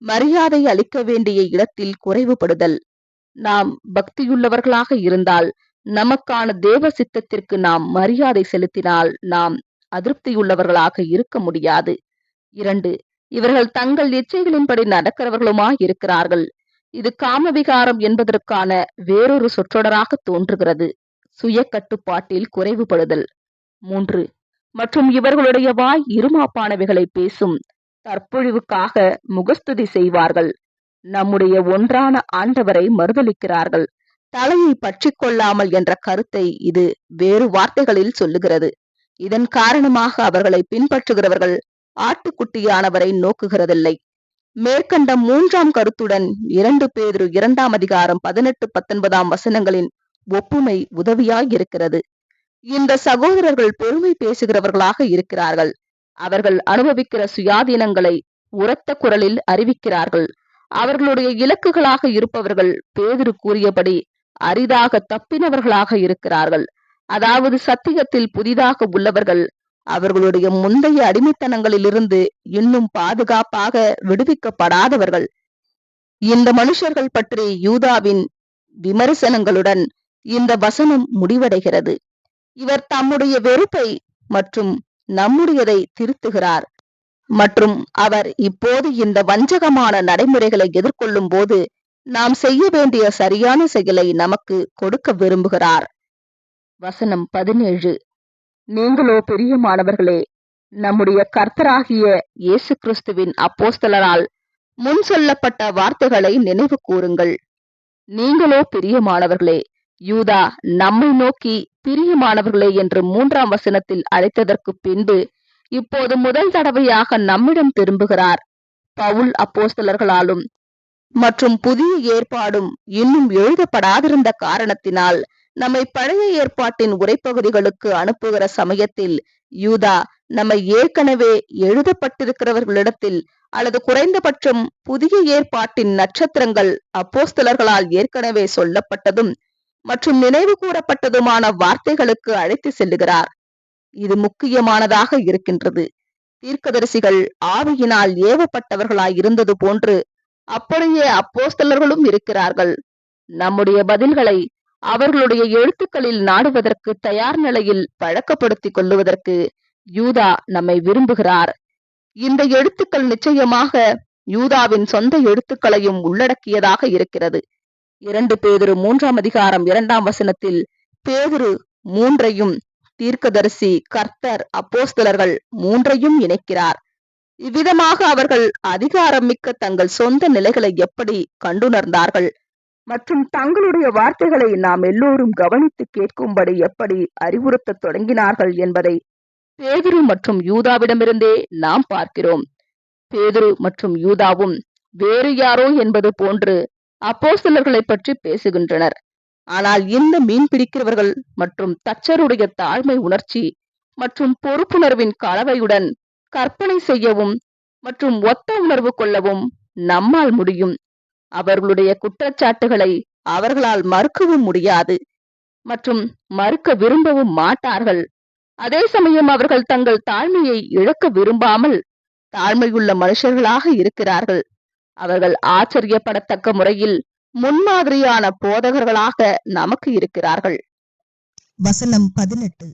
மரியாதை அளிக்க வேண்டிய இடத்தில் குறைவுபடுதல். நாம் பக்தியுள்ளவர்களாக இருந்தால், நமக்கான தேவ சித்தத்திற்கு நாம் மரியாதை செலுத்தினால் நாம் அதிருப்தியுள்ளவர்களாக இருக்க முடியாது. 2, இவர்கள் தங்கள் இச்சைகளின்படி நடக்கிறவர்களுமாய் இருக்கிறார்கள். இது காமவிகாரம் என்பதற்கான வேறொரு சொற்றொடராக தோன்றுகிறது. சுய கட்டுப்பாட்டில் குறைவுபடுதல். 3, மற்றும் இவர்களுடைய வாய் இருமாப்பானவைகளை பேசும், தற்பொழிவுக்காக முகஸ்துதி செய்வார்கள். நம்முடைய ஒன்றான ஆண்டவரை மறுதலிக்கிறார்கள். தலையை பற்றி கொள்ளாமல் என்ற கருத்தை இது வேறு வார்த்தைகளில் சொல்லுகிறது. இதன் காரணமாக அவர்களை பின்பற்றுகிறவர்கள் ஆட்டுக்குட்டியானவரை நோக்குகிறதில்லை. மேற்கண்ட 3ஆம் கருத்துடன் 2 பேதுரு 2ஆம் அதிகாரம் 18, 19ஆம் வசனங்களின் ஒப்புமை உதவியாயிருக்கிறது. இந்த சகோதரர்கள் பெருமை பேசுகிறவர்களாக இருக்கிறார்கள். அவர்கள் அனுபவிக்கிற சுயாதீனங்களை உரத்த குரலில் அறிவிக்கிறார்கள். அவர்களுடைய இலக்குகளாக இருப்பவர்கள் பேதுரு கூறியபடி அரிதாக தப்பினவர்களாக இருக்கிறார்கள். அதாவது சத்தியத்தில் புதிதாக உள்ளவர்கள் அவர்களுடைய முந்தைய அடிமைத்தனங்களிலிருந்து இன்னும் பாதுகாப்பாக விடுவிக்கப்படாதவர்கள். இந்த மனுஷர்கள் பற்றி யூதாவின் விமர்சனங்களுடன் இந்த வசனம் முடிவடைகிறது. இவர் தம்முடைய வெறுப்பை மற்றும் நம்முடையதை திருத்துகிறார் மற்றும் அவர் இப்போது இந்த வஞ்சகமான நடைமுறைகளை எதிர்கொள்ளும் போது நாம் செய்ய வேண்டிய சரியான செயலை நமக்கு கொடுக்க விரும்புகிறார். வசனம் 17, நீங்களோ பிரியமானவர்களே, நம்முடைய கர்த்தராகிய இயேசு கிறிஸ்துவின் அப்போஸ்தலரால் முன் சொல்லப்பட்ட வார்த்தைகளை நினைவு கூறுங்கள். நீங்களோ பிரியமானவர்களே, யூதா நம்மை நோக்கி பிரியமானவர்களே என்று 3ஆம் வசனத்தில் அழைத்ததற்கு பின்பு இப்போது முதல் தடவையாக நம்மிடம் திரும்புகிறார். பவுல் அப்போஸ்தலர்களாலும் மற்றும் புதிய ஏற்பாடும் இன்னும் எழுதப்படாதிருந்த காரணத்தினால் நம்மை பழைய ஏற்பாட்டின் உரைப்பகுதிகளுக்கு அனுப்புகிற சமயத்தில் யூதா நம்மை ஏற்கனவே எழுதப்பட்டிருக்கிறவர்களிடத்தில் அல்லது குறைந்தபட்சம் புதிய ஏற்பாட்டின் நட்சத்திரங்கள் அப்போஸ்தலர்களால் ஏற்கனவே சொல்லப்பட்டதும் மற்றும் நினைவு கூறப்பட்டதுமான வார்த்தைகளுக்கு அழைத்து செல்லுகிறார். இது முக்கியமானதாக இருக்கின்றது. தீர்க்கதரிசிகள் ஆவியினால் ஏவப்பட்டவர்களாய் இருந்தது போன்று அப்படியே அப்போஸ்தலர்களும் இருக்கிறார்கள். நம்முடைய பதில்களை அவர்களுடைய எழுத்துக்களில் நாடுவதற்கு தயார் நிலையில் பழக்கப்படுத்திக் கொள்ளுவதற்கு யூதா நம்மை விரும்புகிறார். இந்த எழுத்துக்கள் நிச்சயமாக யூதாவின் சொந்த எழுத்துக்களையும் உள்ளடக்கியதாக இருக்கிறது. 2 பேதுரு 3ஆம் அதிகாரம் 2ஆம் வசனத்தில் பேதுரு 3ஐயும் தீர்க்கதரிசி, கர்த்தர், அப்போஸ்தலர்கள் 3ஐயும் இணைக்கிறார். இவ்விதமாக அவர்கள் அதிகாரம் மிக்க தங்கள் சொந்த நிலைகளை எப்படி கண்டுணர்ந்தார்கள் மற்றும் தங்களுடைய வார்த்தைகளை நாம் எல்லோரும் கவனித்து கேட்கும்படி எப்படி அறிவுறுத்த தொடங்கினார்கள் என்பதை பேதுரு மற்றும் யூதாவிடமிருந்தே நாம் பார்க்கிறோம். பேதுரு மற்றும் யூதாவும் வேறு யாரோ என்பது போன்று அப்போஸ்தலர்களை பற்றி பேசுகின்றனர். ஆனால் இந்த மீன் பிடிக்கிறவர்கள் மற்றும் தச்சருடைய தாழ்மை உணர்ச்சி மற்றும் பொறுப்புணர்வின் கலவையுடன் கற்பனை செய்யவும் மற்றும் ஒத்த உணர்வு கொள்ளவும் நம்மால் முடியும். அவர்களுடைய குற்றச்சாட்டுகளை அவர்களால் மறுக்கவும் முடியாது மற்றும் மறுக்க விரும்பவும் மாட்டார்கள். அதே சமயம் அவர்கள் தங்கள் தாழ்மையை இழக்க விரும்பாமல் தாழ்மையுள்ள மனுஷர்களாக இருக்கிறார்கள். அவர்கள் ஆச்சரியப்படத்தக்க முறையில் முன்மாதிரியான போதகர்களாக நமக்கு இருக்கிறார்கள். வசனம் 18.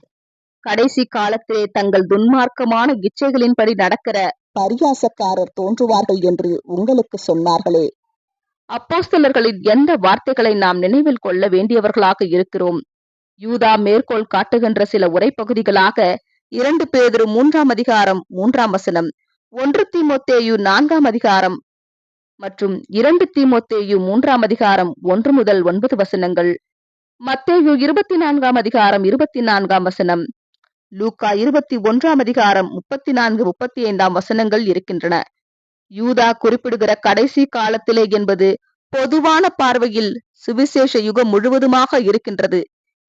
கடைசி காலத்திலே தங்கள் துன்மார்க்கமான இச்சைகளின்படி நடக்கிற பரியாசக்காரர் தோன்றுவார்கள் என்று உங்களுக்கு சொன்னார்களே. அப்போஸ்தலர்களின் எந்த வார்த்தைகளை நாம் நினைவில் கொள்ள வேண்டியவர்களாக இருக்கிறோம்? யூதா மேற்கோள் காட்டுகின்ற சில உரைப்பகுதிகளாக 2 பேதுரு 3ஆம் அதிகாரம் 3ஆம் வசனம், 1 தீமோத்தேயு 4ஆம் அதிகாரம் மற்றும் 2 தீமோத்தேயு 3ஆம் அதிகாரம் 1 முதல் 9 வசனங்கள், மத்தேயு 24ஆம் அதிகாரம் 24ஆம் வசனம், லூக்கா 21ஆம் அதிகாரம் 34 35ஆம் வசனங்கள் இருக்கின்றன. யூதா குறிப்பிடுகிற கடைசி காலத்திலே என்பது பொதுவான பார்வையில் சுவிசேஷ யுகம் முழுவதுமாக இருக்கின்றது.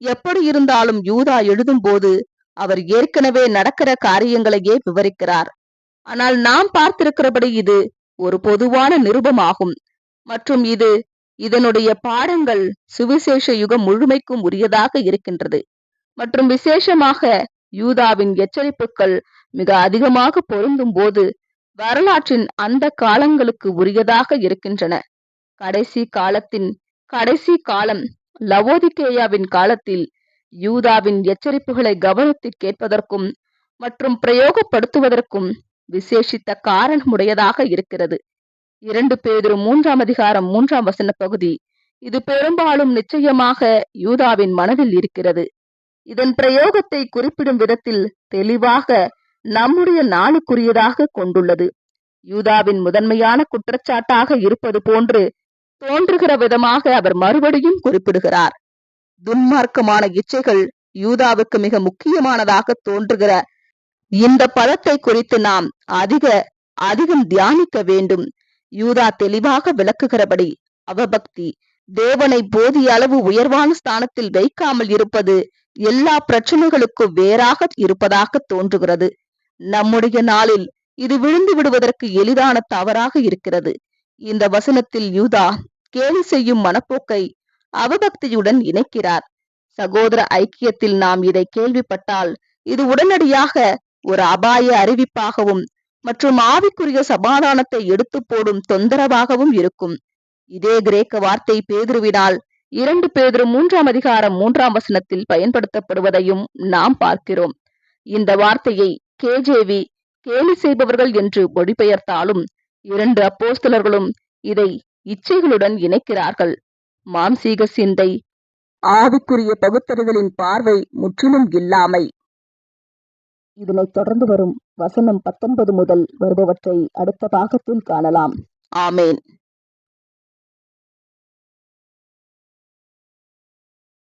எப்படி இருந்தாலும் யூதா எழுதும் போது அவர் ஏற்கனவே நடக்கிற காரியங்களையே விவரிக்கிறார். ஆனால் நாம் பார்த்திருக்கிறபடி இது ஒரு பொதுவான நிருபமாகும் மற்றும் இதனுடைய பாடங்கள் சுவிசேஷ யுகம் முழுமைக்கும் உரியதாக இருக்கின்றது மற்றும் விசேஷமாக யூதாவின் எச்சரிப்புகள் மிக அதிகமாக பொருந்தும் போது வரலாற்றின் அந்த காலங்களுக்கு உரியதாக இருக்கின்றன. கடைசி காலத்தின் கடைசி காலம் லவோதிகேயாவின் காலத்தில் யூதாவின் எச்சரிப்புகளை கவனித்து கேட்பதற்கும் மற்றும் பிரயோகப்படுத்துவதற்கும் விசேஷித்த காரணமுடையதாக இருக்கிறது. 2 பேதுரு 3ஆம் அதிகாரம் 3ஆம் வசன பகுதி இது பெரும்பாலும் நிச்சயமாக யூதாவின் மனதில் இருக்கிறது. இதன் பிரயோகத்தை குறிப்பிடும் விதத்தில் தெளிவாக நம்முடைய நாளுக்குரியதாக கொண்டுள்ளது. யூதாவின் முதன்மையான குற்றச்சாட்டாக இருப்பது போன்று தோன்றுகிற விதமாக அவர் மறுபடியும் குறிப்பிடுகிறார். துன்மார்க்கமான இச்சைகள் யூதாவுக்கு மிக முக்கியமானதாக தோன்றுகிற இந்த பதத்தை குறித்து நாம் அதிகம் தியானிக்க வேண்டும். யூதா தெளிவாக விளக்குகிறபடி அவபக்தி, தேவனை போதிய அளவு உயர்வான ஸ்தானத்தில் வைக்காமல் இருப்பது எல்லா பிரச்சனைகளுக்கும் வேறாக இருப்பதாக தோன்றுகிறது. நம்முடைய நாளில் இது விழுந்து விடுவதற்கு எளிதான தவறாக இருக்கிறது. இந்த வசனத்தில் யூதா கேலி செய்யும் மனப்போக்கை அவபக்தியுடன் இணைக்கிறார். சகோதர ஐக்கியத்தில் நாம் இதை கேள்விப்பட்டால் இது உடனடியாக ஒரு அபாய அறிவிப்பாகவும் மற்றும் ஆவிக்குரிய சமாதானத்தை எடுத்து போடும் தொந்தரவாகவும் இருக்கும். இதே கிரேக்க வார்த்தை பேதுருவினால் 2 பேதுரு 3ஆம் அதிகாரம் 3ஆம் வசனத்தில் பயன்படுத்தப்படுவதையும் நாம் பார்க்கிறோம். இந்த வார்த்தையை கேஜேவி கேலி செய்பவர்கள் என்று மொழிபெயர்த்தாலும் 2 அப்போஸ்தலர்களும் இதை இச்சைகளுடன் இணைக்கிறார்கள். மாம்சீக சிந்தை, ஆவிக்குரிய பகுத்தறிதலின் பார்வை முற்றிலும் இல்லாமை. இதனைத் தொடர்ந்து வரும் வசனம் 19 முதல் வருபவற்றை அடுத்த பாகத்தில் காணலாம். ஆமேன்.